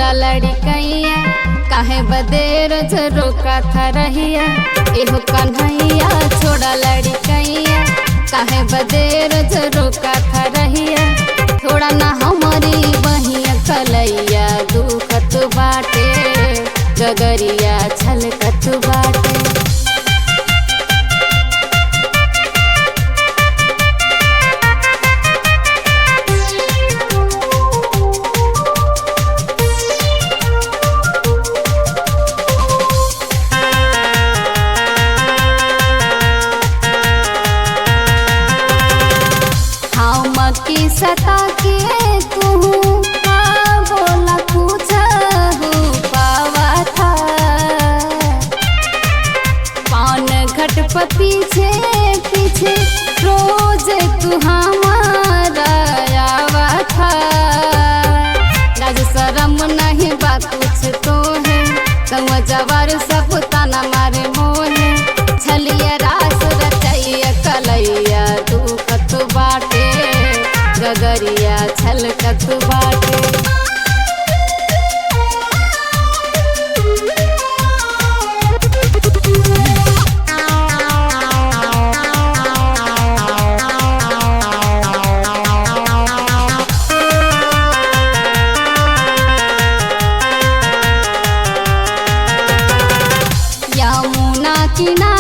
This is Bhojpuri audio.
छोड़ा लड़कैया, काहे बदेर रोका था रहिया। एहो कन्हैया छोड़ा लड़कैया, काहे बदेर रोका था रहिया। थोड़ा ना हमारी बहिया कलैया, दुखत बाटे गगरिया छलकत बाटे। की सता के तू बोला कुछ पावा था। पान घट पर पीछे पीछे रोज तू हमारा आवा था। राज शरम नहीं बा कुछ तो है, गौवा जवार सब ताना मारे मोहे। छलिया रास रचैया कलैया, दुखत बाटे गगरिया छलकत बाटे। यमुना किनारे